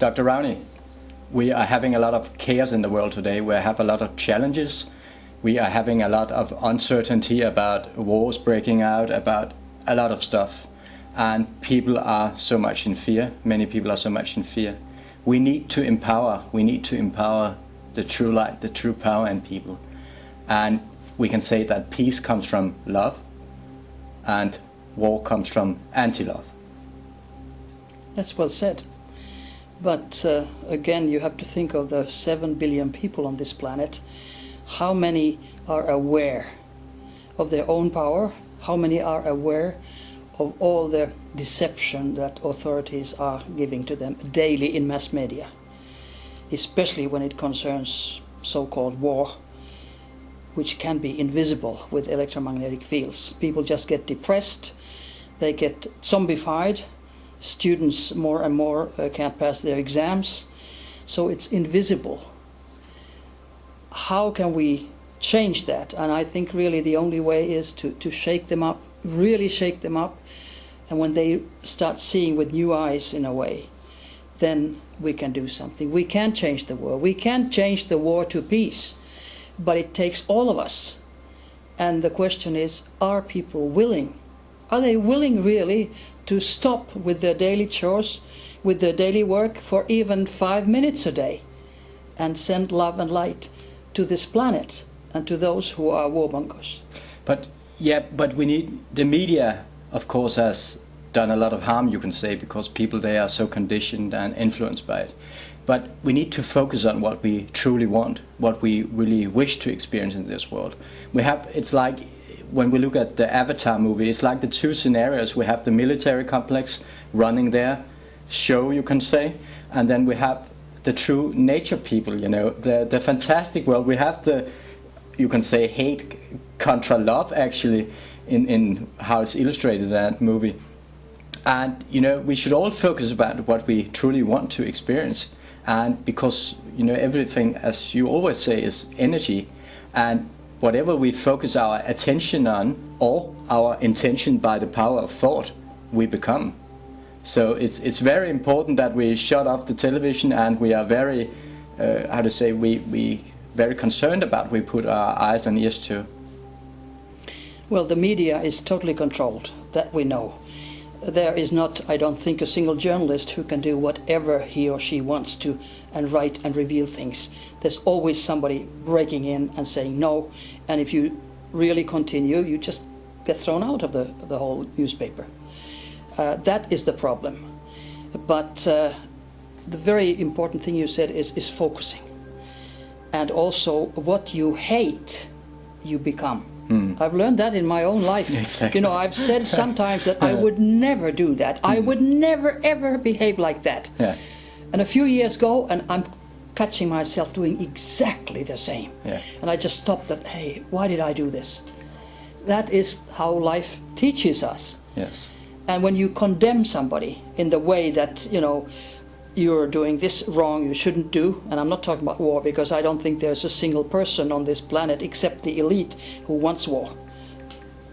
Dr. Rauni, we are having a lot of chaos in the world today. We have a lot of challenges. We are having a lot of uncertainty about wars breaking out, about a lot of stuff. And people are so much in fear. Many people are so much in fear. We need to empower. We need to empower the true light, the true power in people. And we can say that peace comes from love and war comes from anti-love. That's well said. But again, you have to think of the 7 billion people on this planet. How many are aware of their own power? How many are aware of all the deception that authorities are giving to them daily in mass media? Especially when it concerns so-called war, which can be invisible with electromagnetic fields. People just get depressed, they get zombified, students more and more can't pass their exams, so it's invisible. How can we change that? And I think really the only way is to shake them up, really shake them up, and when they start seeing with new eyes in a way, then we can do something. We can change the world. We can change the war to peace, but it takes all of us. And the question is, are people willing? Are they willing really to stop with their daily chores, with their daily work for even 5 minutes a day and send love and light to this planet and to those who are warmongers? But we need, the media of course has done a lot of harm, you can say, because people, they are so conditioned and influenced by it. But we need to focus on what we truly want, what we really wish to experience in this world. It's like when we look at the Avatar movie, it's like the two scenarios. We have the military complex running their show, you can say, and then we have the true nature people, you know, the fantastic world. We have the, you can say, hate contra love, actually, in how it's illustrated in that movie. And, you know, we should all focus about what we truly want to experience. And because, you know, everything, as you always say, is energy. And whatever we focus our attention on, or our intention by the power of thought, we become. So it's very important that we shut off the television, and we are very, we very concerned about we put our eyes and ears to. Well, the media is totally controlled, that we know. There is not, I don't think, a single journalist who can do whatever he or she wants to and write and reveal things. There's always somebody breaking in and saying no, and if you really continue, you just get thrown out of the whole newspaper. That is the problem. But the very important thing you said is focusing. And also, what you hate, you become. I've learned that in my own life. Exactly. You know, I've said sometimes that I would never do that. I would never ever behave like that. Yeah. And a few years ago, and I'm catching myself doing exactly the same. Yeah. And I just stopped that, hey, why did I do this? That is how life teaches us. Yes. And when you condemn somebody in the way that, you know, you're doing this wrong, you shouldn't do, and I'm not talking about war, because I don't think there's a single person on this planet except the elite who wants war.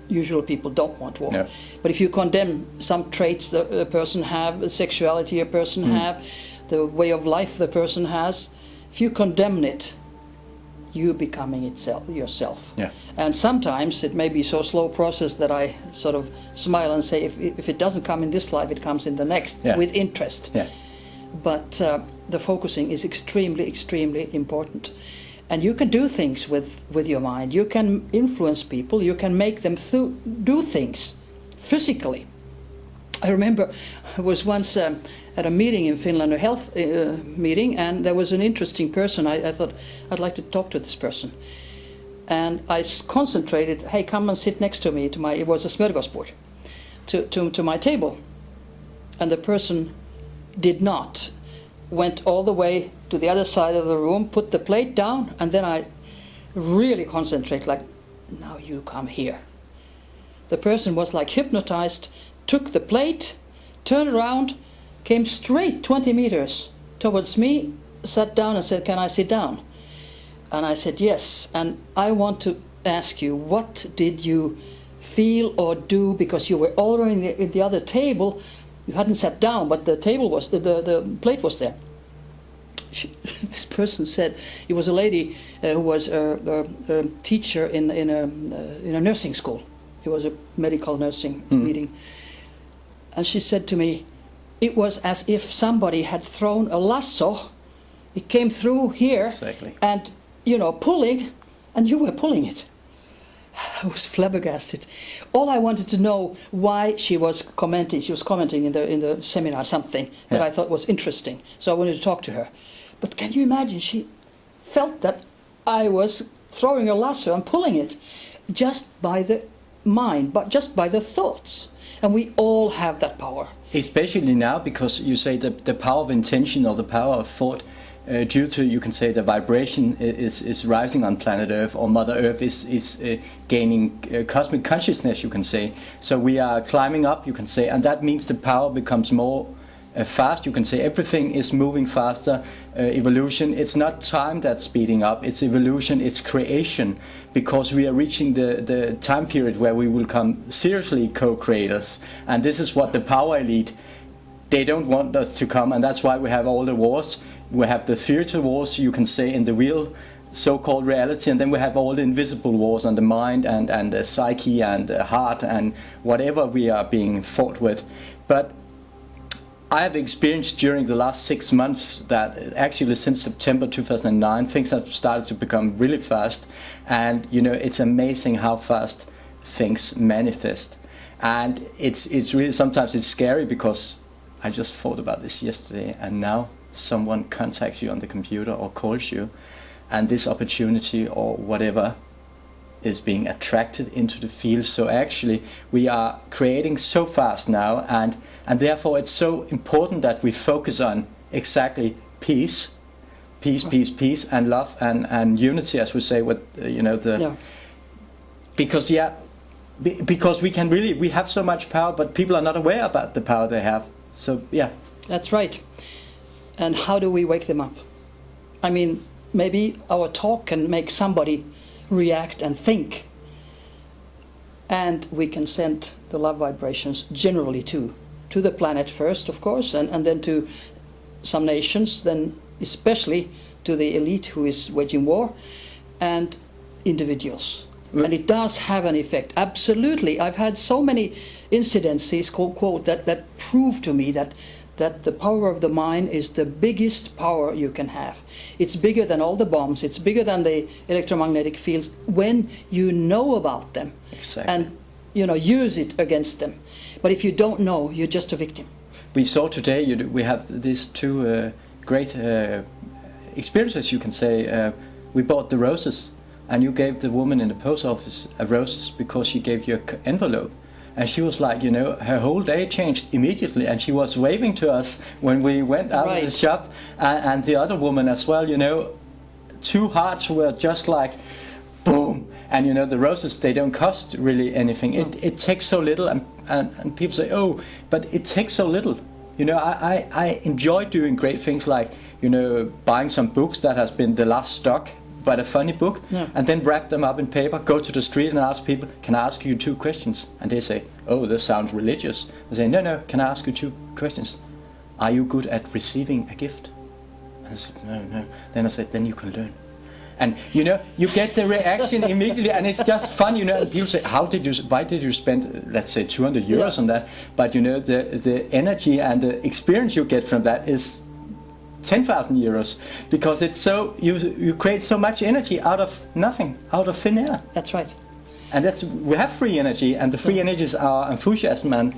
Usual people don't want war. No. But if you condemn some traits the person have, the sexuality a person have, the way of life the person has, if you condemn it, you're becoming yourself. Yeah. And sometimes it may be so slow process that I sort of smile and say, if it doesn't come in this life, it comes in the next, with interest. Yeah. But the focusing is extremely, extremely important. And you can do things with your mind. You can influence people. You can make them do things physically. I remember I was once at a meeting in Finland, a health meeting, and there was an interesting person. I thought, I'd like to talk to this person. And I concentrated, hey, come and sit next to me, it was a smörgåsbord, to my table. And the person did not, went all the way to the other side of the room, put the plate down, and then I really concentrate, like, now you come here. The person was like hypnotized, took the plate, turned around, came straight 20 meters towards me, sat down and said, can I sit down? And I said, yes. And I want to ask you, what did you feel or do, because you were already in the other table. You hadn't sat down, but the table was, the plate was there. this person said, it was a lady who was a teacher in a nursing school. It was a medical nursing meeting. And she said to me, it was as if somebody had thrown a lasso. It came through here, Exactly. and, pulling, and you were pulling it. I was flabbergasted. All I wanted to know why she was commenting. She was commenting in the seminar something that I thought was interesting. So I wanted to talk to her. But can you imagine? She felt that I was throwing a lasso and pulling it, just by the mind, but just by the thoughts. And we all have that power. Especially now, because you say the power of intention or the power of thought. Due to, you can say, the vibration is rising on planet Earth, or Mother Earth is gaining cosmic consciousness, you can say. So we are climbing up, you can say, and that means the power becomes more fast, you can say. Everything is moving faster. Evolution, it's not time that's speeding up, it's evolution, it's creation, because we are reaching the time period where we will come seriously co-creators. And this is what the power elite, they don't want us to come, and that's why we have all the wars. We have the theater wars, you can say, in the real so-called reality, and then we have all the invisible wars on the mind and the psyche and the heart and whatever we are being fought with. But I have experienced during the last 6 months that actually since September 2009 things have started to become really fast, and it's amazing how fast things manifest. And it's really, sometimes it's scary, because I just thought about this yesterday, and now someone contacts you on the computer or calls you, and this opportunity or whatever is being attracted into the field. So actually we are creating so fast now, and therefore it's so important that we focus on exactly peace, and love and unity, as we say, with because we have so much power, but people are not aware about the power they have. So that's right. And how do we wake them up? I mean, maybe our talk can make somebody react and think. And we can send the love vibrations generally to the planet first, of course, and then to some nations, then especially to the elite who is waging war, and individuals. And it does have an effect, absolutely. I've had so many incidences, quote, that prove to me that the power of the mind is the biggest power you can have. It's bigger than all the bombs, it's bigger than the electromagnetic fields, when you know about them. Exactly. And use it against them. But if you don't know, you're just a victim. We saw today, we have these two great experiences, you can say. We bought the roses, and you gave the woman in the post office a roses because she gave you an envelope. And she was like, her whole day changed immediately, and she was waving to us when we went out of the shop, and the other woman as well, two hearts were just like, boom. And the roses, they don't cost really anything. It takes so little, and people say, oh, but it takes so little. I enjoy doing great things like, buying some books that has been the last stock, but a funny book, and then wrap them up in paper, go to the street and ask people, can I ask you 2 questions? And they say, oh, this sounds religious. I say, no, can I ask you 2 questions? Are you good at receiving a gift? And I said, no. Then I said, then you can learn. And you get the reaction immediately, and it's just fun, and people say, why did you spend, let's say, 200 euros on that? But the energy and the experience you get from that is 10,000 euros, because it's so you create so much energy out of nothing, out of thin air. That's right. And we have free energy, and the free energy is our enthusiasm, and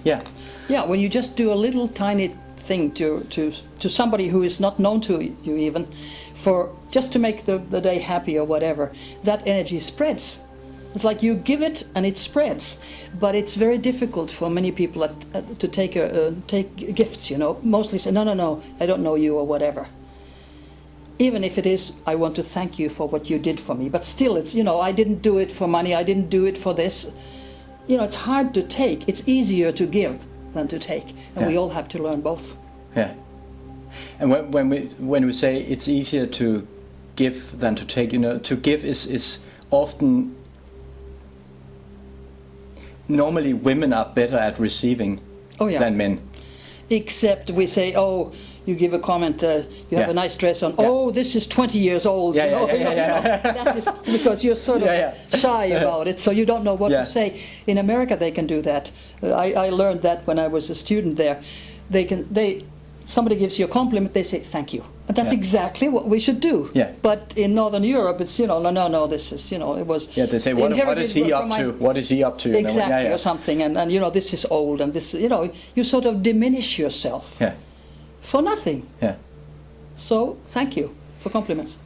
when you just do a little tiny thing to somebody who is not known to you, even for just to make the day happy or whatever, that energy spreads. It's like you give it and it spreads, but it's very difficult for many people to take gifts. Mostly say, no, I don't know you or whatever. Even if it is, I want to thank you for what you did for me, but still, it's I didn't do it for money, I didn't do it for this. It's hard to take. It's easier to give than to take, and we all have to learn both. Yeah. And when we say it's easier to give than to take, to give is often. Normally women are better at receiving than men. Except we say, you give a comment, you have a nice dress on. Yeah. Oh, this is 20 years old. Yeah, you know, yeah. That is because you're sort of shy about it, so you don't know what to say. In America, they can do that. I learned that when I was a student there. Somebody gives you a compliment, they say thank you, and that's exactly what we should do. Yeah. But in Northern Europe, it's no, this is it was. Yeah, they say what is he up to? What is he up to? Exactly, or something, and this is old, and this you sort of diminish yourself. Yeah. For nothing. Yeah. So thank you for compliments.